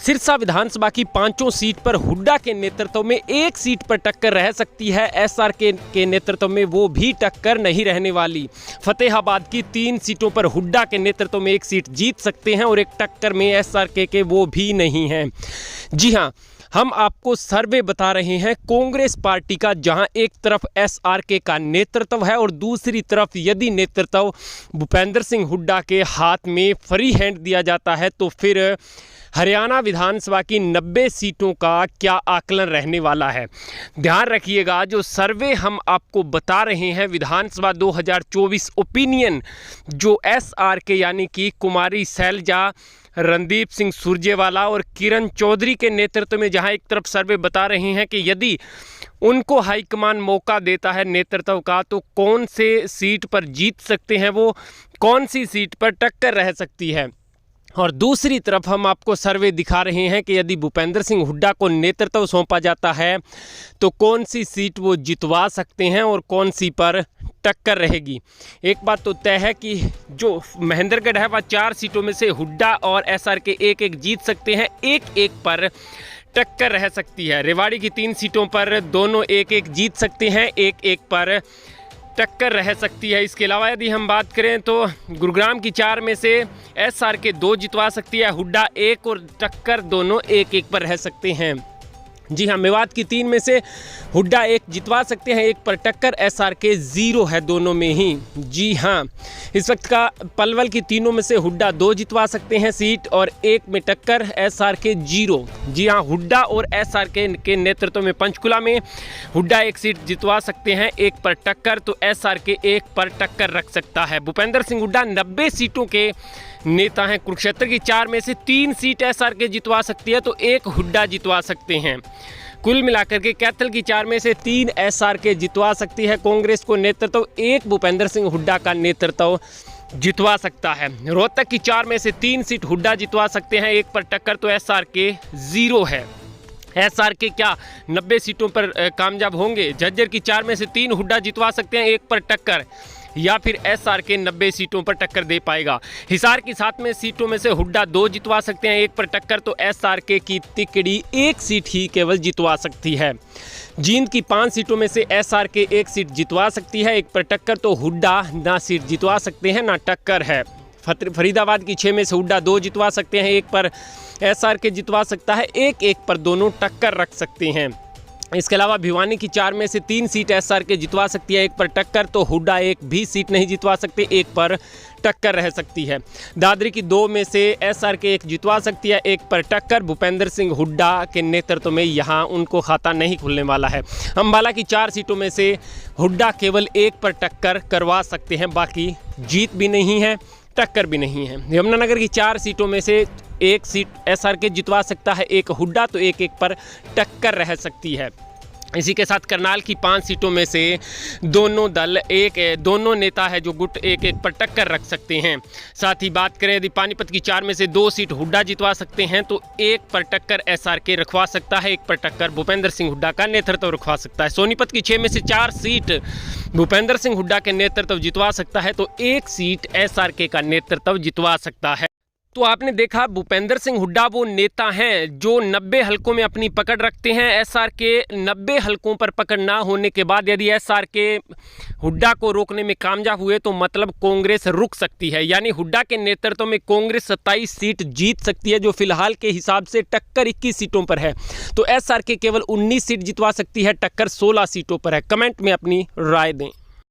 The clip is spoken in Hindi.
सिरसा विधानसभा की 5 सीट पर हुड्डा के नेतृत्व में एक सीट पर टक्कर रह सकती है। एसआरके के नेतृत्व में वो भी टक्कर नहीं रहने वाली। फतेहाबाद की 3 सीटों पर हुड्डा के नेतृत्व में एक सीट जीत सकते हैं और एक टक्कर में एसआरके के वो भी नहीं हैं। जी हाँ, हम आपको सर्वे बता रहे हैं कांग्रेस पार्टी का, जहां एक तरफ एसआरके का नेतृत्व है और दूसरी तरफ यदि नेतृत्व भूपेंद्र सिंह हुड्डा के हाथ में फ्री हैंड दिया जाता है तो फिर हरियाणा विधानसभा की 90 सीटों का क्या आकलन रहने वाला है। ध्यान रखिएगा, जो सर्वे हम आपको बता रहे हैं विधानसभा 2024 ओपिनियन, जो एसआरके यानी कि कुमारी शैलजा, रणदीप सिंह सुरजेवाला और किरण चौधरी के नेतृत्व में जहां एक तरफ सर्वे बता रहे हैं कि यदि उनको हाईकमान मौका देता है नेतृत्व का तो कौन से सीट पर जीत सकते हैं, वो कौन सी सीट पर टक्कर रह सकती है। और दूसरी तरफ हम आपको सर्वे दिखा रहे हैं कि यदि भूपेंद्र सिंह हुड्डा को नेतृत्व सौंपा जाता है तो कौन सी सीट वो जितवा सकते हैं और कौन सी पर टक्कर रहेगी। एक बात तो तय है कि जो महेंद्रगढ़ है वह 4 सीटों में से हुड्डा और एसआरके एक जीत सकते हैं, एक पर टक्कर रह सकती है। रेवाड़ी की 3 सीटों पर दोनों एक जीत सकते हैं, एक पर टक्कर रह सकती है। इसके अलावा यदि हम बात करें तो गुरुग्राम की 4 में से एसआरके 2 जितवा सकती है, हुड्डा 1 और टक्कर दोनों एक पर रह सकते हैं। जी हाँ, मेवात की 3 में से हुड्डा 1 जितवा सकते हैं, 1 पर टक्कर, एसआरके 0 है दोनों में ही। जी हाँ, इस वक्त का पलवल की 3 में से हुड्डा 2 जितवा सकते हैं सीट और 1 में टक्कर, एसआरके 0। जी हाँ, हुड्डा और एसआरके के नेतृत्व में पंचकुला में हुड्डा 1 सीट जितवा सकते हैं, 1 पर टक्कर, तो एसआरके 1 पर टक्कर रख सकता है। भूपेंद्र सिंह हुड्डा 90 सीटों के नेता हैं। कुरुक्षेत्र की 4 में से 3 सीट एसआरके जितवा सकती है तो 1 हुड्डा जितवा सकते हैं। कुल मिलाकर के कैथल की 4 में से 3 एसआरके जितवा सकती है कांग्रेस को नेतृत्व, 1 भूपेंद्र सिंह हुड्डा का नेतृत्व जितवा सकता है। रोहतक की 4 में से 3 सीट हुड्डा जितवा सकते हैं, 1 पर टक्कर, तो एसआरके 0 है। एसआरके क्या 90 सीटों पर कामयाब होंगे? झज्जर की 4 में से 3 हुड्डा जितवा सकते हैं, 1 पर टक्कर, या फिर एसआरके 90 सीटों पर टक्कर दे पाएगा। हिसार की 7 में सीटों में से हुड्डा 2 जितवा सकते हैं, 1 पर टक्कर, तो एसआरके की तिकड़ी 1 सीट ही केवल जितवा सकती है। जींद की 5 सीटों में से एसआरके 1 सीट जितवा सकती है, 1 पर टक्कर, तो हुड्डा ना सीट जितवा सकते हैं ना टक्कर है। फरीदाबाद की 6 में से हुड्डा 2 जितवा सकते हैं, 1 पर एसआरके जितवा सकता है, 1 पर दोनों टक्कर रख सकते हैं। इसके अलावा भिवानी की 4 में से 3 सीट एसआरके जितवा सकती है, 1 पर टक्कर, तो हुड्डा 1 भी सीट नहीं जितवा सकते, 1 पर टक्कर रह सकती है। दादरी की 2 में से एसआरके 1 जितवा सकती है, 1 पर टक्कर। भूपेंद्र सिंह हुड्डा के नेतृत्व में यहाँ उनको खाता नहीं खुलने वाला है। अंबाला की 4 सीटों में से हुड्डा केवल 1 पर टक्कर करवा सकते हैं, बाकी जीत भी नहीं है, टक्कर भी नहीं है। यमुनानगर की 4 सीटों में से 1 सीट एसआरके जितवा सकता है, 1 हुड्डा, तो 1 पर टक्कर रह सकती है। इसी के साथ करनाल की 5 सीटों में से दोनों नेता है जो गुट 1 पर टक्कर रख सकते हैं। साथ ही बात करें यदि पानीपत की 4 में से 2 सीट हुड्डा जितवा सकते हैं तो 1 पर टक्कर एसआरके रखवा सकता है, 1 पर टक्कर भूपेंद्र सिंह हुड्डा का नेतृत्व रखवा सकता है। सोनीपत की 6 में से 4 सीट भूपेंद्र सिंह हुड्डा के नेतृत्व जितवा सकता है तो 1 सीट एसआरके का नेतृत्व जितवा सकता है। तो आपने देखा भूपेंद्र सिंह हुड्डा वो नेता हैं जो 90 हलकों में अपनी पकड़ रखते हैं। एसआरके 90 हलकों पर पकड़ ना होने के बाद यदि एसआरके हुड्डा को रोकने में कामयाब हुए तो मतलब कांग्रेस रुक सकती है, यानी हुड्डा के नेतृत्व में कांग्रेस 27 सीट जीत सकती है, जो फिलहाल के हिसाब से टक्कर 21 सीटों पर है। तो एसआरके केवल 19 सीट जितवा सकती है, टक्कर 16 सीटों पर है। कमेंट में अपनी राय दें।